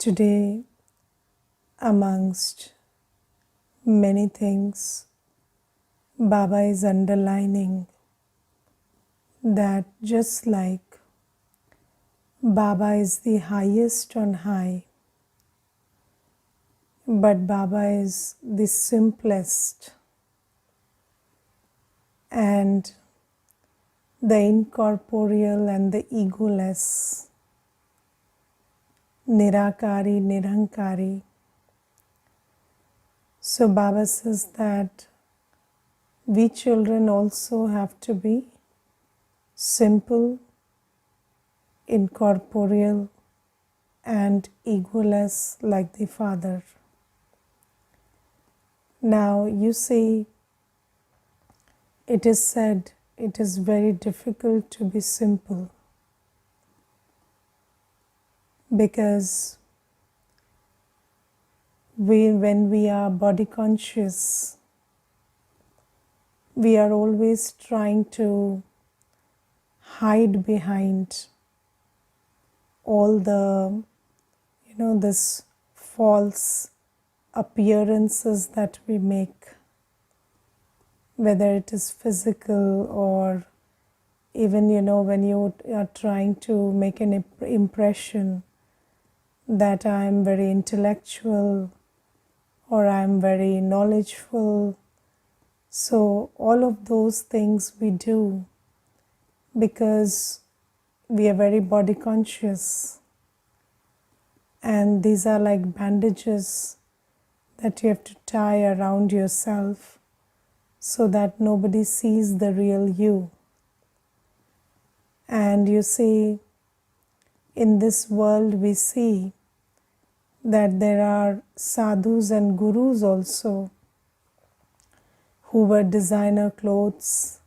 Today, amongst many things, Baba is underlining that just like Baba is the highest on high, but Baba is the simplest and the incorporeal and the egoless, Nirakari, Nirankari. So Baba says that we children also have to be simple, incorporeal, and egoless like the Father. Now you see, it is said it is very difficult to be simple because when we are body conscious, we are always trying to hide behind all the, this false appearances that we make, whether it is physical or even, when you are trying to make an impression that I am very intellectual or I am very knowledgeful. So all of those things we do because we are very body conscious, and these are like bandages that you have to tie around yourself so that nobody sees the real you. And you see, in this world we see that there are sadhus and gurus also who wear designer clothes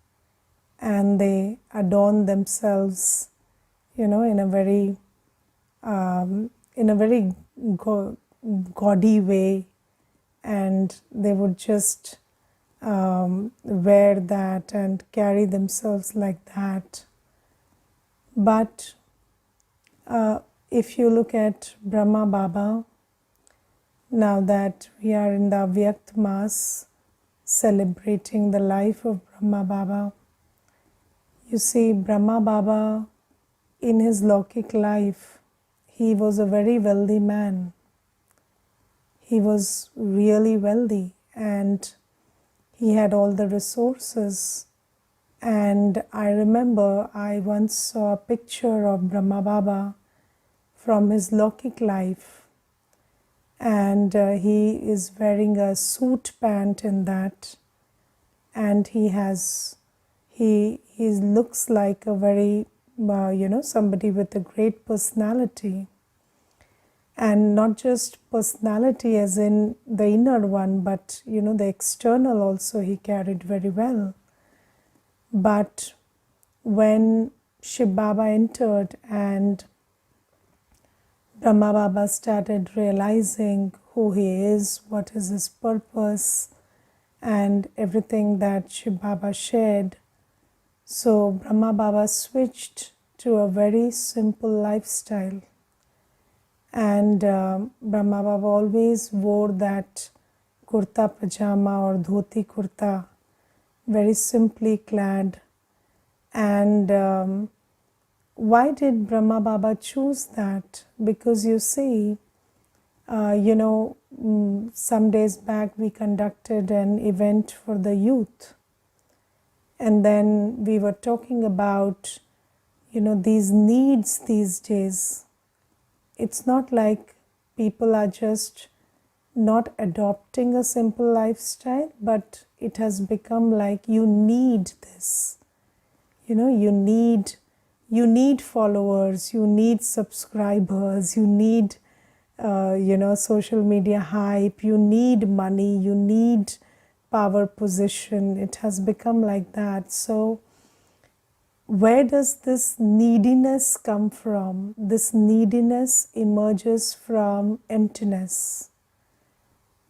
and they adorn themselves, in a very gaudy way, and they would just wear that and carry themselves like that. But if you look at Brahma Baba, now that we are in the Avyakt Mass celebrating the life of Brahma Baba, you see, Brahma Baba in his Lokik life, he was a very wealthy man. He was really wealthy and he had all the resources. And I remember I once saw a picture of Brahma Baba from his Lokik life, and he is wearing a suit pant in that, and he looks like a very somebody with a great personality, and not just personality as in the inner one, but the external also he carried very well. But when Shiv Baba entered and Brahma Baba started realizing who he is, what is his purpose, and everything that Shiv Baba shared, so Brahma Baba switched to a very simple lifestyle. And Brahma Baba always wore that kurta pajama or dhoti kurta, very simply clad. And why did Brahma Baba choose that? Because you see, some days back we conducted an event for the youth, and then we were talking about these needs these days. It's not like people are just not adopting a simple lifestyle, but it has become like you need this. You need followers, you need subscribers, you need social media hype, you need money, you need power position. It has become like that. So where does this neediness come from? This neediness emerges from emptiness.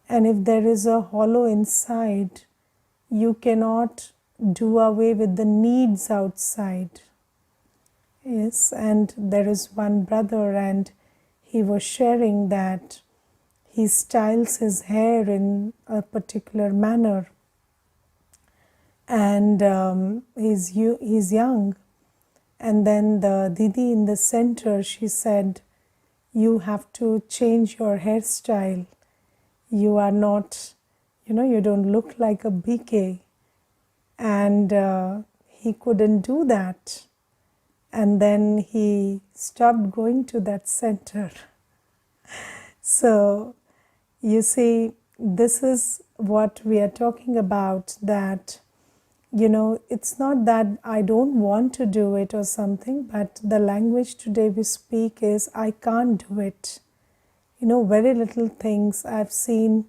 And if there is a hollow inside, you cannot do away with the needs outside. Yes, and there is one brother, and he was sharing that he styles his hair in a particular manner, and he's young. And then the Didi in the center, she said, you have to change your hairstyle. You are not, you don't look like a BK. And he couldn't do that. And then he stopped going to that center. So, you see, this is what we are talking about, that, it's not that I don't want to do it or something, but the language today we speak is I can't do it. Very little things. I've seen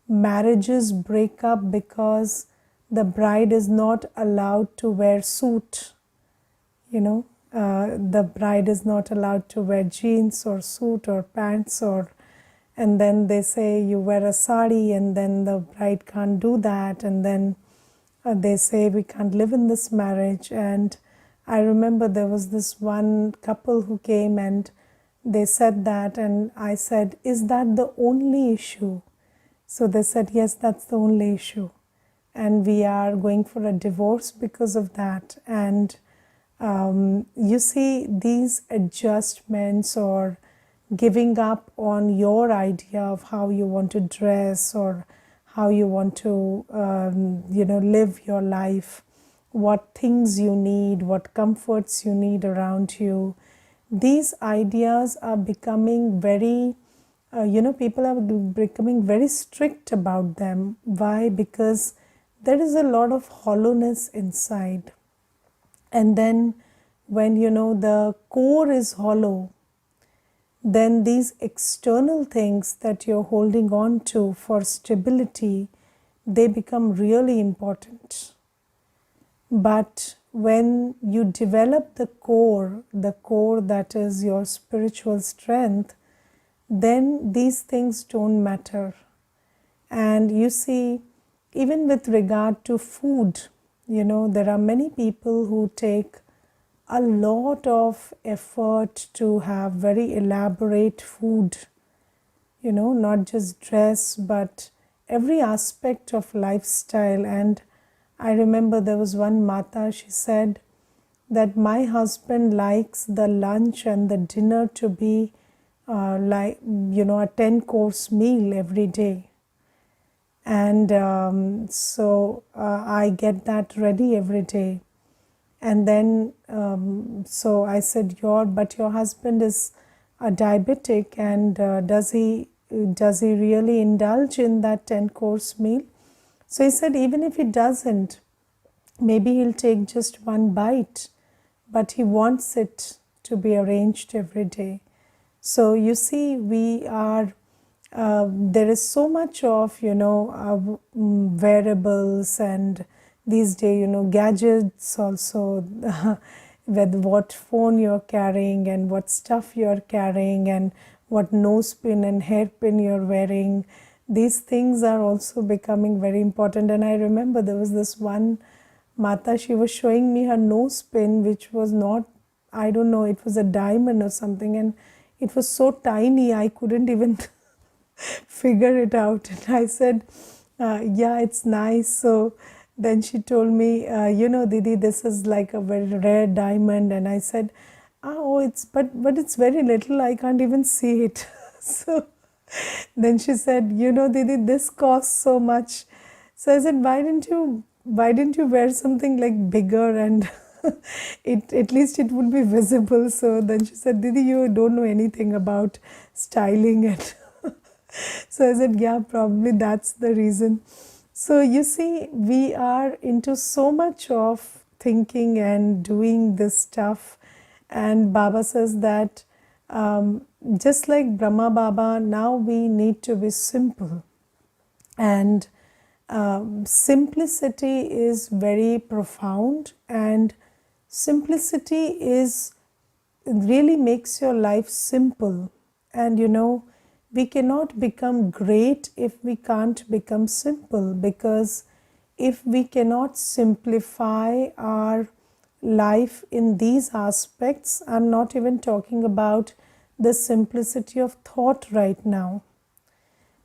marriages break up because the bride is not allowed to wear suit. The bride is not allowed to wear jeans or suit or pants, and then they say you wear a sari, and then the bride can't do that, and then they say we can't live in this marriage. And I remember there was this one couple who came and they said that, and I said, is that the only issue? So they said, yes, that's the only issue, and we are going for a divorce because of that. And you see, these adjustments or giving up on your idea of how you want to dress or how you want to live your life, what things you need, what comforts you need around you, these ideas are becoming very people are becoming very strict about them. Why? Because there is a lot of hollowness inside. And then when the core is hollow, then these external things that you're holding on to for stability, they become really important. But when you develop the core that is your spiritual strength, then these things don't matter. And you see, even with regard to food, there are many people who take a lot of effort to have very elaborate food, not just dress, but every aspect of lifestyle. And I remember there was one Mata, she said that my husband likes the lunch and the dinner to be a 10-course meal every day. And so I get that ready every day. And then so I said, but your husband is a diabetic, and does he really indulge in that 10-course meal? So he said, even if he doesn't, maybe he'll take just one bite, but he wants it to be arranged every day. So you see, we are there is so much of wearables, and these days gadgets also, with what phone you're carrying and what stuff you're carrying and what nose pin and hairpin you're wearing. These things are also becoming very important. And I remember there was this one Mata, she was showing me her nose pin, which was not, I don't know, it was a diamond or something, and it was so tiny I couldn't even figure it out. And I said, yeah, it's nice. So then she told me, Didi, this is like a very rare diamond. And I said, oh, but it's very little, I can't even see it. So then she said, Didi, this costs so much. So I said, why didn't you wear something like bigger, and at least it would be visible? So then she said, Didi, you don't know anything about styling it. So I said, yeah, probably that's the reason. So you see, we are into so much of thinking and doing this stuff. And Baba says that just like Brahma Baba, now we need to be simple. And simplicity is very profound, and simplicity is really makes your life simple. And we cannot become great if we can't become simple, because if we cannot simplify our life in these aspects, I'm not even talking about the simplicity of thought right now.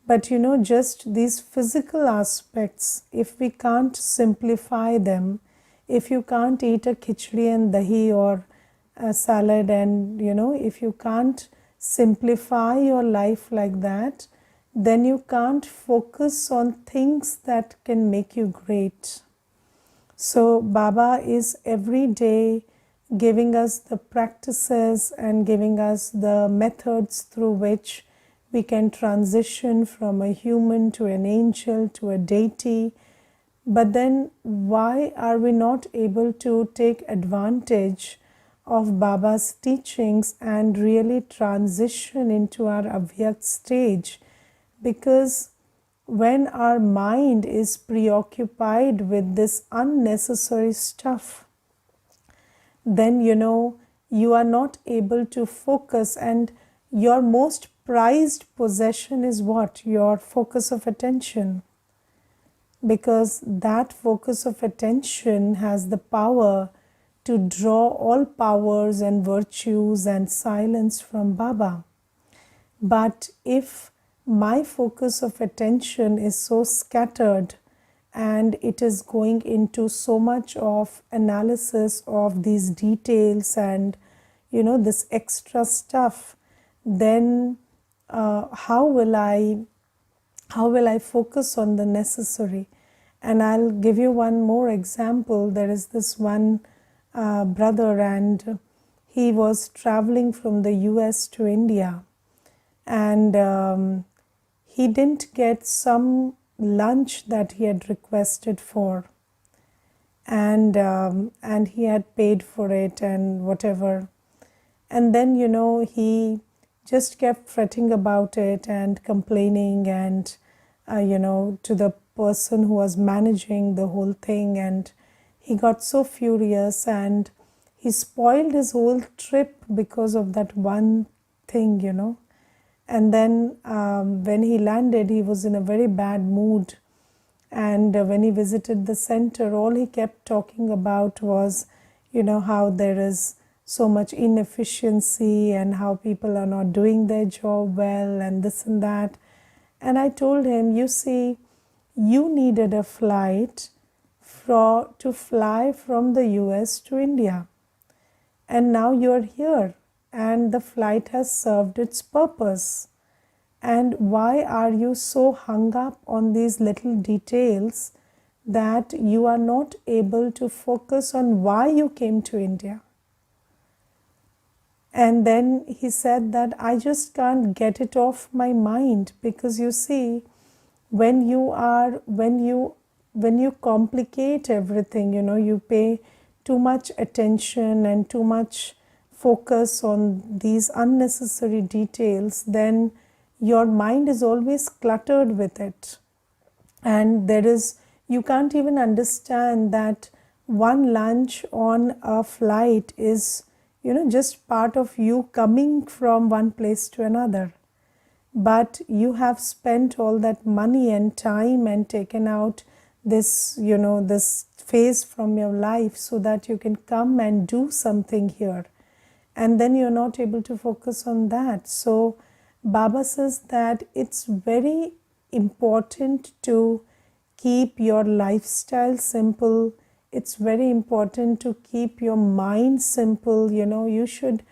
But just these physical aspects, if we can't simplify them, if you can't eat a khichdi and dahi or a salad, and if you can't simplify your life like that, then you can't focus on things that can make you great. So Baba is every day giving us the practices and giving us the methods through which we can transition from a human to an angel to a deity. But then why are we not able to take advantage of Baba's teachings and really transition into our Avyak stage? Because when our mind is preoccupied with this unnecessary stuff, then you are not able to focus, and your most prized possession is what? Your focus of attention. Because that focus of attention has the power to draw all powers and virtues and silence from Baba. But if my focus of attention is so scattered and it is going into so much of analysis of these details and this extra stuff, then how will I focus on the necessary? And I'll give you one more example. There is this one brother, and he was traveling from the US to India, and he didn't get some lunch that he had requested for, and he had paid for it and whatever. And then he just kept fretting about it and complaining, and to the person who was managing the whole thing, and he got so furious and he spoiled his whole trip because of that one thing. And then when he landed, he was in a very bad mood, and when he visited the center, all he kept talking about was how there is so much inefficiency and how people are not doing their job well and this and that. And I told him, you see, you needed a flight to fly from the US to India, and now you're here and the flight has served its purpose. And why are you so hung up on these little details that you are not able to focus on why you came to India? And then he said that I just can't get it off my mind, because you see, when you complicate everything, you pay too much attention and too much focus on these unnecessary details, then your mind is always cluttered with it. And you can't even understand that one lunch on a flight is just part of you coming from one place to another. But you have spent all that money and time and taken out this phase from your life so that you can come and do something here, and then you're not able to focus on that. So Baba says that it's very important to keep your lifestyle simple. It's very important to keep your mind simple. You should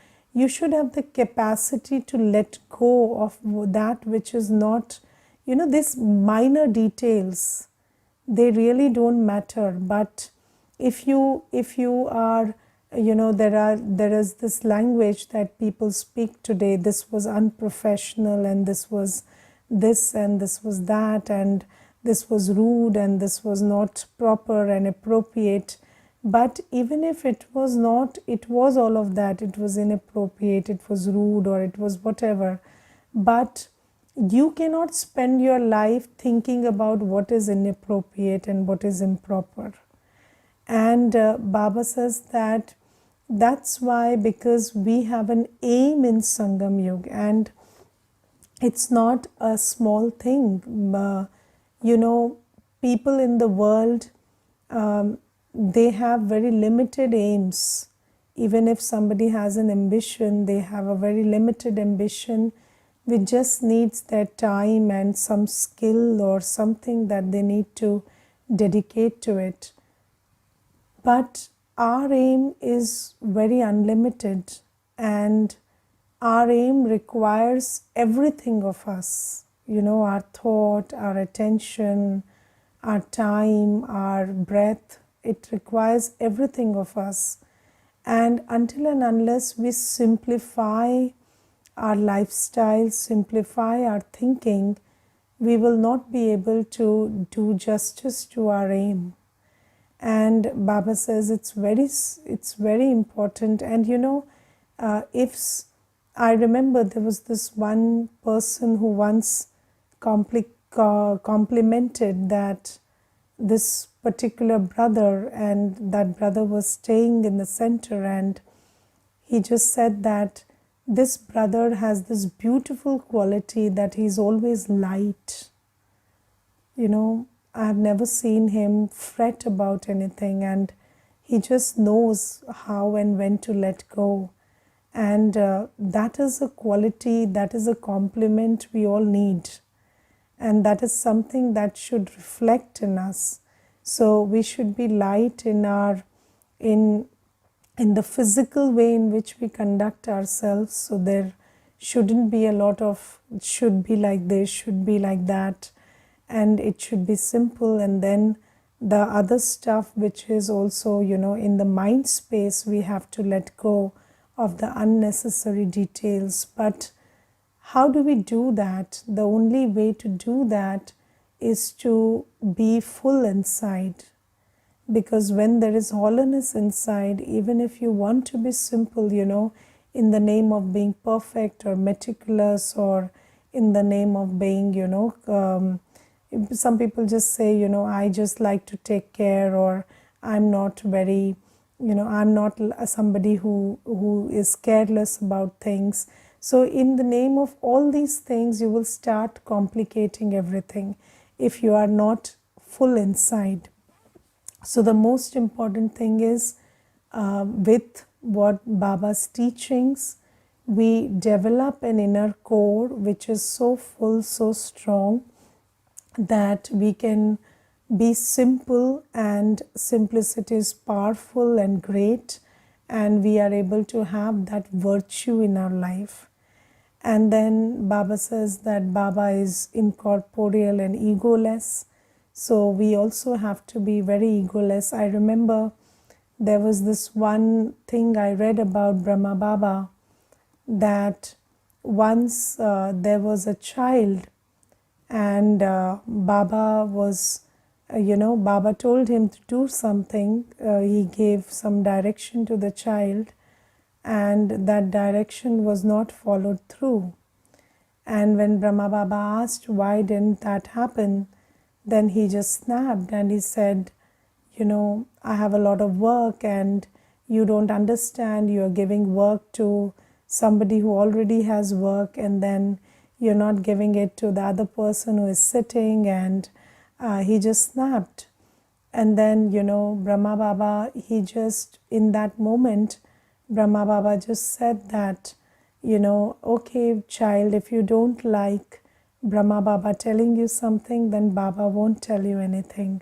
have the capacity to let go of that which is not, these minor details, they really don't matter. But if you are, there is this language that people speak today, this was unprofessional, and this was this, and this was that, and this was rude, and this was not proper and appropriate. But even if it was not, it was all of that, it was inappropriate, it was rude, or it was whatever. But you cannot spend your life thinking about what is inappropriate and what is improper. And Baba says that that's why, because we have an aim in Sangam Yuga, and it's not a small thing. People in the world, they have very limited aims. Even if somebody has an ambition, they have a very limited ambition, which just needs their time and some skill or something that they need to dedicate to it. But our aim is very unlimited, and our aim requires everything of us. Our thought, our attention, our time, our breath. It requires everything of us. And until and unless we simplify our lifestyle, simplify our thinking, we will not be able to do justice to our aim. And Baba says it's very important. And if I remember, there was this one person who once complimented that this particular brother, and that brother was staying in the center, and he just said that this brother has this beautiful quality that he's always light. I have never seen him fret about anything, and he just knows how and when to let go. And that is a quality, that is a compliment we all need. And that is something that should reflect in us. So we should be light in the physical way in which we conduct ourselves. So there shouldn't be a lot of should be like this, should be like that, and it should be simple. And then the other stuff which is also in the mind space, we have to let go of the unnecessary details. But how do we do that? The only way to do that is to be full inside. Because when there is hollowness inside, even if you want to be simple, in the name of being perfect or meticulous, or in the name of being, some people just say, I just like to take care, or I'm not very, I'm not somebody who is careless about things. So in the name of all these things, you will start complicating everything if you are not full inside. So the most important thing is, with what Baba's teachings, we develop an inner core which is so full, so strong, that we can be simple, and simplicity is powerful and great, and we are able to have that virtue in our life. And then Baba says that Baba is incorporeal and egoless. So we also have to be very egoless. I remember there was this one thing I read about Brahma Baba, that once there was a child, and Baba was, Baba told him to do something. He gave some direction to the child, and that direction was not followed through. And when Brahma Baba asked why didn't that happen, then he just snapped and he said, I have a lot of work, and you don't understand. You're giving work to somebody who already has work, and then you're not giving it to the other person who is sitting. And he just snapped. And then, Brahma Baba, he just, in that moment, Brahma Baba just said that, okay, child, if you don't like Brahma Baba telling you something, then Baba won't tell you anything.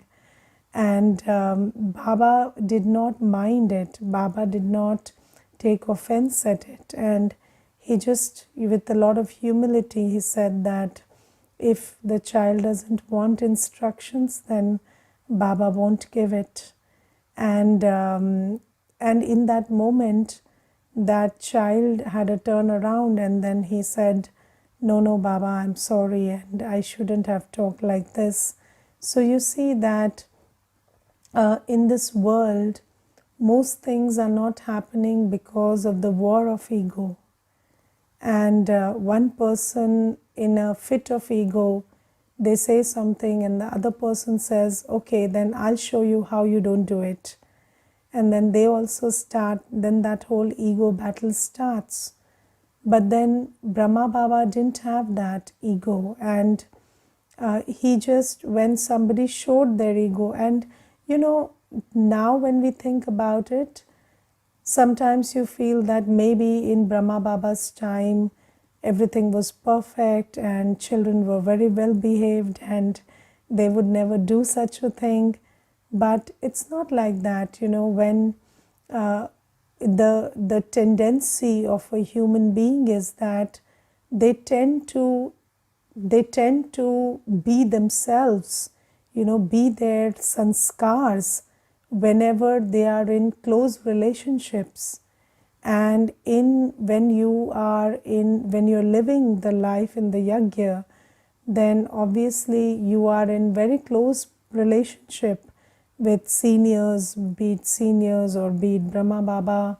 And Baba did not mind it. Baba did not take offense at it. And he just, with a lot of humility, he said that if the child doesn't want instructions, then Baba won't give it. And in that moment, that child had a turn around, and then he said, no, Baba, I'm sorry, and I shouldn't have talked like this. So you see that in this world, most things are not happening because of the war of ego. And one person in a fit of ego, they say something, and the other person says, okay, then I'll show you how you don't do it. And then they also start, then that whole ego battle starts. But then Brahma Baba didn't have that ego, and he just, when somebody showed their ego, and now when we think about it, Sometimes you feel that maybe in Brahma Baba's time everything was perfect and children were very well behaved and they would never do such a thing. But it's not like that, when uh, the tendency of a human being is that they tend to they tend to be themselves, be their sanskars whenever they are in close relationships. And in when you're living the life in the yajna, then obviously you are in very close relationship with seniors, be it seniors or be it Brahma Baba.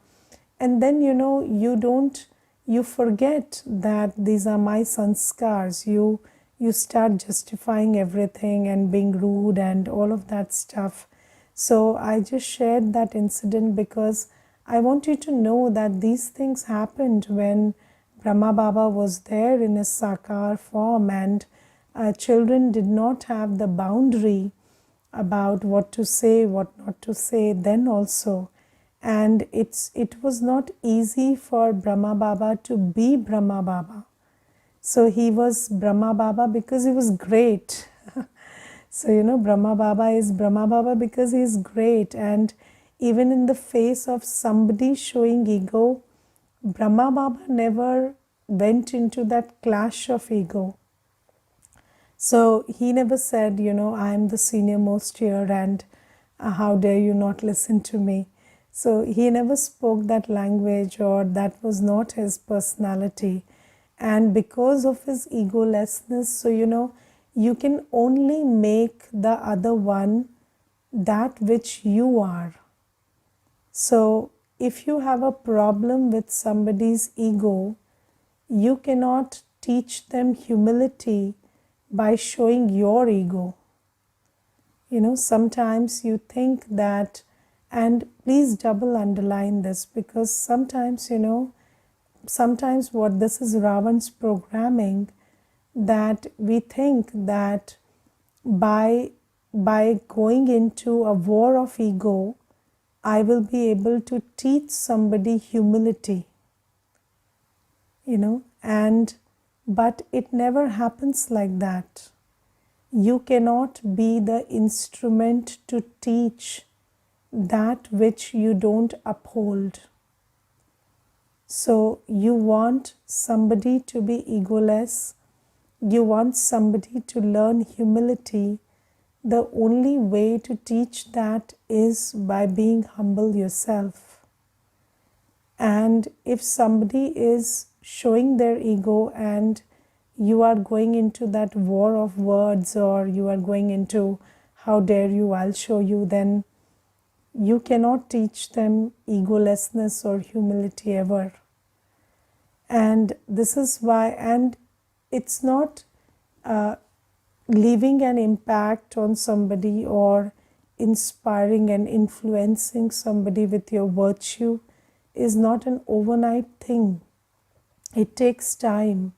And then you forget that these are my sanskars. You start justifying everything and being rude and all of that stuff. So I just shared that incident because I want you to know that these things happened when Brahma Baba was there in his sakar form, and children did not have the boundary about what to say, what not to say then also. And it was not easy for Brahma Baba to be Brahma Baba. So he was Brahma Baba because he was great. So, Brahma Baba is Brahma Baba because he is great. And even in the face of somebody showing ego, Brahma Baba never went into that clash of ego. So he never said, I am the senior most here and how dare you not listen to me. So he never spoke that language, or that was not his personality. And because of his egolessness, so you can only make the other one that which you are. So if you have a problem with somebody's ego, you cannot teach them humility by showing your ego. Sometimes you think that, and please double underline this, because sometimes what this is Ravan's programming, that we think that by going into a war of ego, I will be able to teach somebody humility, and but it never happens like that. You cannot be the instrument to teach that which you don't uphold. So you want somebody to be egoless, you want somebody to learn humility. The only way to teach that is by being humble yourself. And if somebody is showing their ego and you are going into that war of words, or you are going into how dare you, I'll show you, then you cannot teach them egolessness or humility ever. And this is why, and it's not leaving an impact on somebody or inspiring and influencing somebody with your virtue is not an overnight thing. It takes time.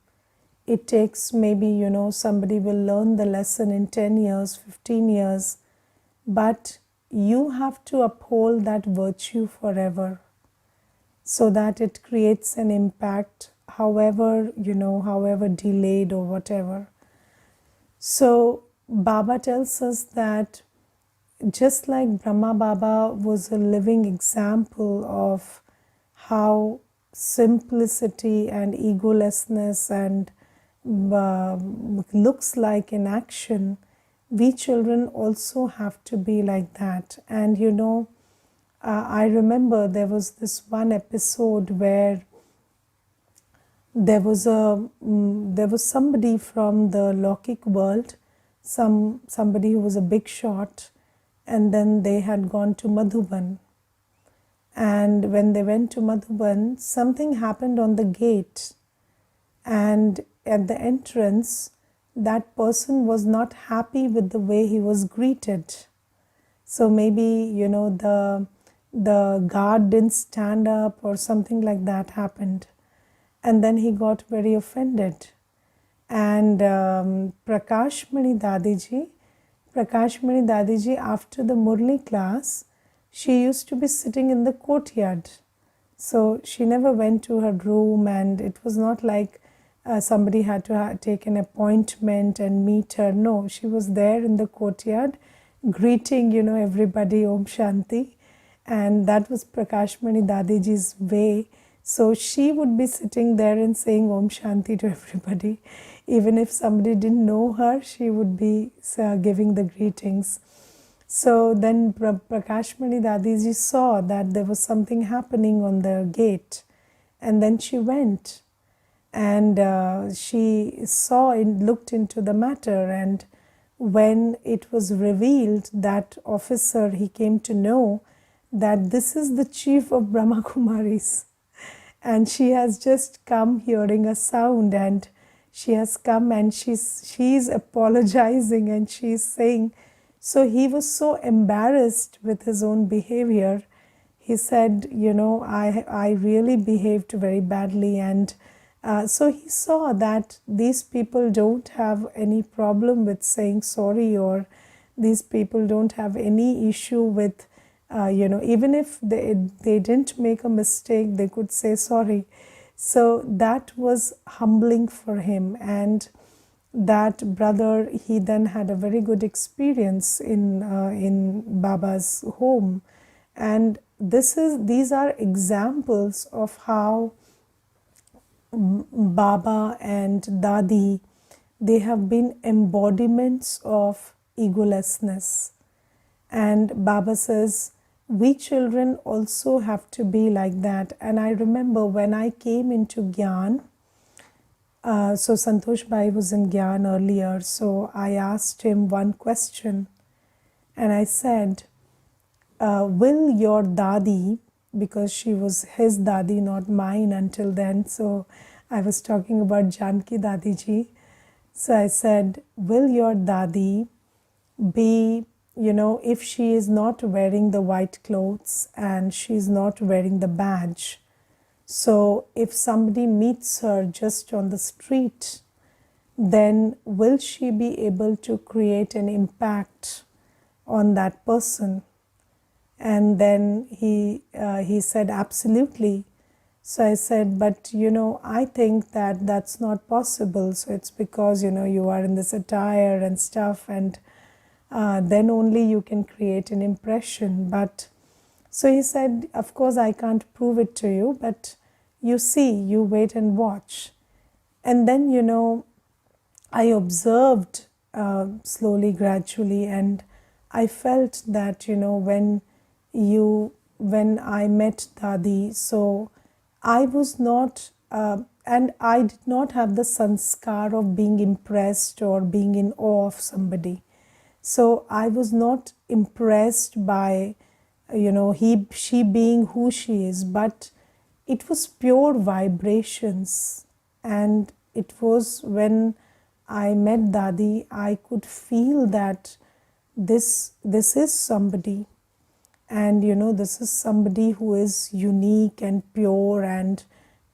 It takes maybe, somebody will learn the lesson in 10 years, 15 years, but you have to uphold that virtue forever so that it creates an impact, however delayed or whatever. So Baba tells us that just like Brahma Baba was a living example of how simplicity and egolessness and looks like in action, we children also have to be like that. And I remember there was this one episode where there was somebody from the Lokik world, somebody who was a big shot, and then they had gone to Madhuban. And when they went to Madhuban, something happened on the gate, and at the entrance, that person was not happy with the way he was greeted. So maybe the guard didn't stand up or something like that happened, and then he got very offended. And Prakashmani Dadiji, after the Murli class, she used to be sitting in the courtyard, So she never went to her room, and it was not like somebody had to take an appointment and meet her. No, she was there in the courtyard greeting, everybody, Om Shanti. And that was Prakashmani Dadiji's way. So she would be sitting there and saying Om Shanti to everybody. Even if somebody didn't know her, she would be giving the greetings. So then Prakashmani Dadiji saw that there was something happening on the gate, and then she went and she saw and looked into the matter. And when it was revealed, that officer, he came to know that this is the chief of Brahma Kumaris, and she has just come hearing a sound, and she has come and she's apologizing and she's saying. So he was so embarrassed with his own behavior. He said, I really behaved very badly. And so he saw that these people don't have any problem with saying sorry, or these people don't have any issue with, even if they didn't make a mistake, they could say sorry. So that was humbling for him. And that brother, he then had a very good experience in Baba's home. And these are examples of how Baba and Dadi, they have been embodiments of egolessness. And Baba says, we children also have to be like that. And I remember when I came into Gyan, so Santosh Bhai was in Gyan earlier, so I asked him one question, and I said, will your Dadi, because she was his Dadi, not mine until then, so I was talking about Janki Dadiji. So I said, will your Dadi be, if she is not wearing the white clothes and she's not wearing the badge, so if somebody meets her just on the street, then will she be able to create an impact on that person? And then he said, absolutely. So I said, but I think that that's not possible. So it's because you are in this attire and stuff, and then only you can create an impression. But so he said, of course I can't prove it to you, but you see, you wait and watch. And then I observed slowly, gradually, and I felt that when I met Dadi, so I was not and I did not have the sanskar of being impressed or being in awe of somebody. So I was not impressed by she being who she is, but it was pure vibrations. And it was when I met Dadi, I could feel that this is somebody, and this is somebody who is unique and pure and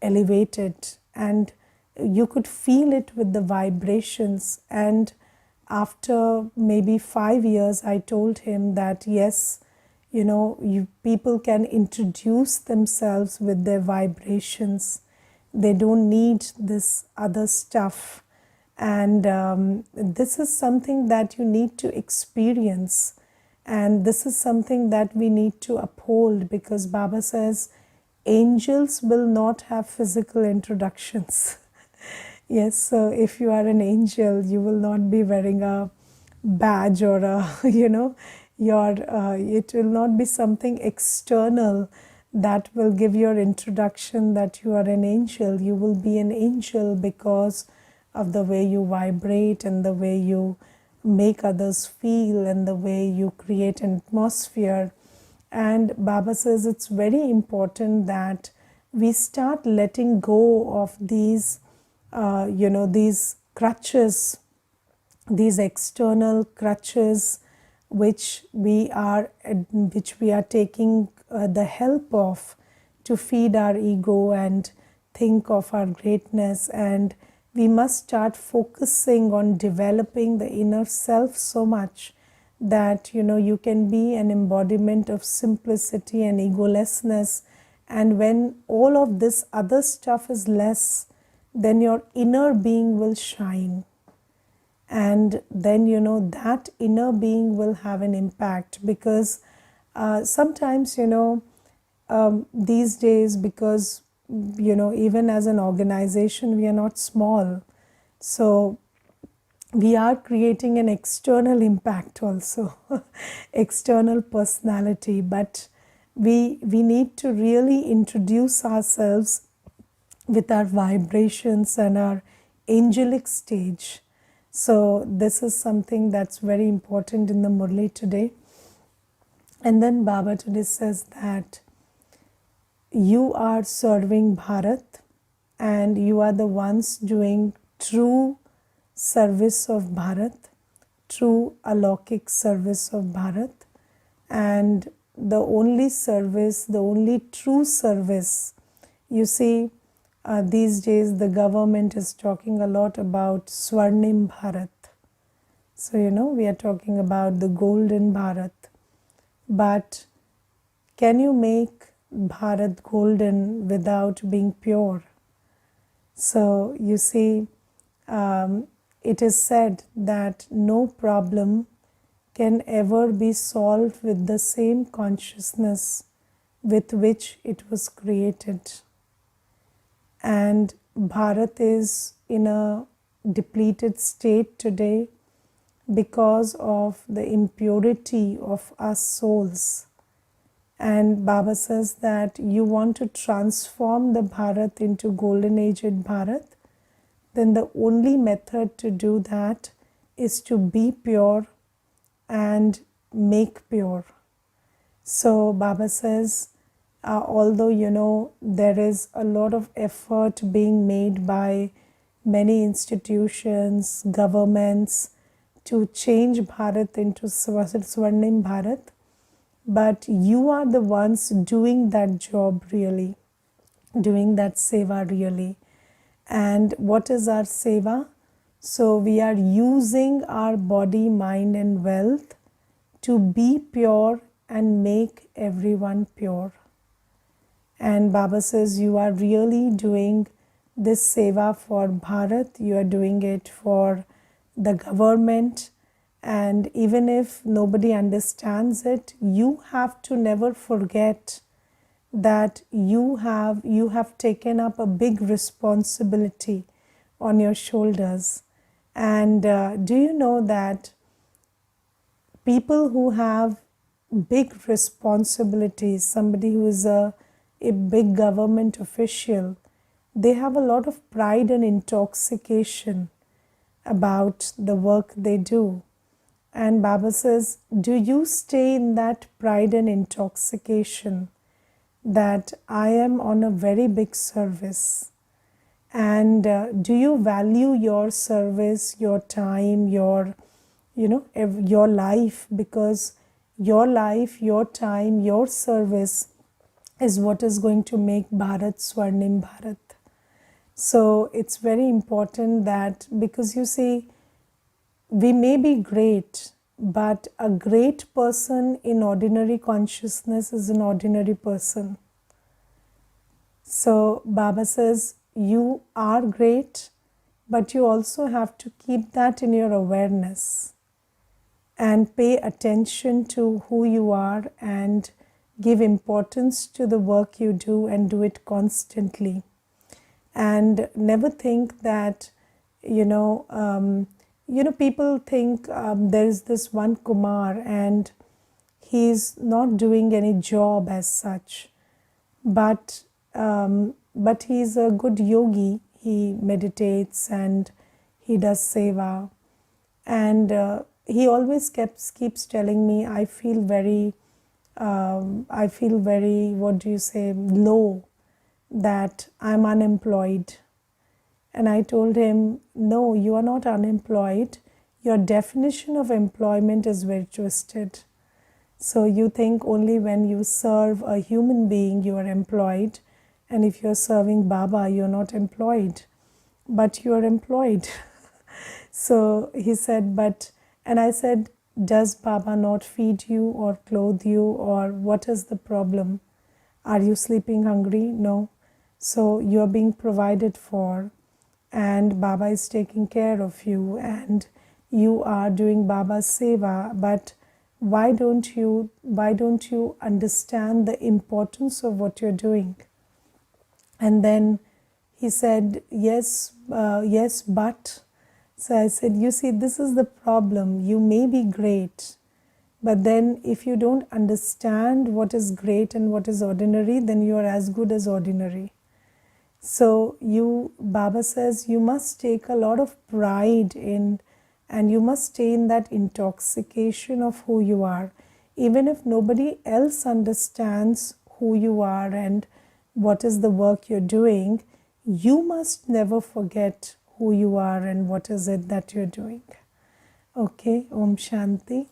elevated, and you could feel it with the vibrations. And after maybe 5 years, I told him that yes, people can introduce themselves with their vibrations. They don't need this other stuff. And this is something that you need to experience. And this is something that we need to uphold, because Baba says angels will not have physical introductions. Yes, so if you are an angel, you will not be wearing a badge or a, it will not be something external that will give your introduction that you are an angel. You will be an angel because of the way you vibrate and the way you make others feel and the way you create an atmosphere. And Baba says it's very important that we start letting go of these, these crutches, these external crutches, which we are taking the help of to feed our ego and think of our greatness. And we must start focusing on developing the inner self so much that you can be an embodiment of simplicity and egolessness, And when all of this other stuff is less, then your inner being will shine. And then, that inner being will have an impact, because sometimes, these days, because, even as an organization, we are not small. So we are creating an external impact also, external personality, but we need to really introduce ourselves with our vibrations and our angelic stage. So this is something that's very important in the Murli today. And then Baba today says that you are serving Bharat and you are the ones doing true service of Bharat, true alokik service of Bharat. And the only service, the only true service, you see, these days the government is talking a lot about Swarnim Bharat. So, we are talking about the golden Bharat. But can you make Bharat golden without being pure? So, you see, it is said that no problem can ever be solved with the same consciousness with which it was created. And Bharat is in a depleted state today because of the impurity of us souls. And Baba says that you want to transform the Bharat into golden aged Bharat, then the only method to do that is to be pure and make pure. So Baba says, although there is a lot of effort being made by many institutions, governments to change Bharat into Swarnim Bharat, but you are the ones doing that job really, doing that seva really. And what is our seva? So we are using our body, mind and wealth to be pure and make everyone pure. And Baba says you are really doing this seva for Bharat, you are doing it for the government, and even if nobody understands it, you have to never forget that you have taken up a big responsibility on your shoulders. And do you know that people who have big responsibilities, somebody who is a big government official, they have a lot of pride and intoxication about the work they do. And Baba says, do you stay in that pride and intoxication that I am on a very big service? And do you value your service, your time, your life? Because your life, your time, your service is what is going to make Bharat Swarnim Bharat. So it's very important that, because you see, we may be great, but a great person in ordinary consciousness is an ordinary person. So Baba says you are great, but you also have to keep that in your awareness and pay attention to who you are and give importance to the work you do and do it constantly. And never think that, people think there is this one Kumar and he's not doing any job as such, but he's a good yogi. He meditates and he does seva, and he always keeps telling me, I feel very low, that I'm unemployed. And I told him, no, you are not unemployed. Your definition of employment is very twisted. So you think only when you serve a human being you are employed, and if you're serving Baba you're not employed, but you are employed. So he said, and I said, does Baba not feed you or clothe you, or what is the problem? Are you sleeping hungry? No. So you are being provided for, and Baba is taking care of you, and you are doing Baba's seva. But why don't you understand the importance of what you're doing? And then he said, yes, yes, but. So I said, you see, this is the problem. You may be great, but then if you don't understand what is great and what is ordinary, then you are as good as ordinary. So Baba says, you must take a lot of pride in, and you must stay in that intoxication of who you are. Even if nobody else understands who you are and what is the work you're doing, you must never forget who you are and what is it that you're doing. Okay, Om Shanti.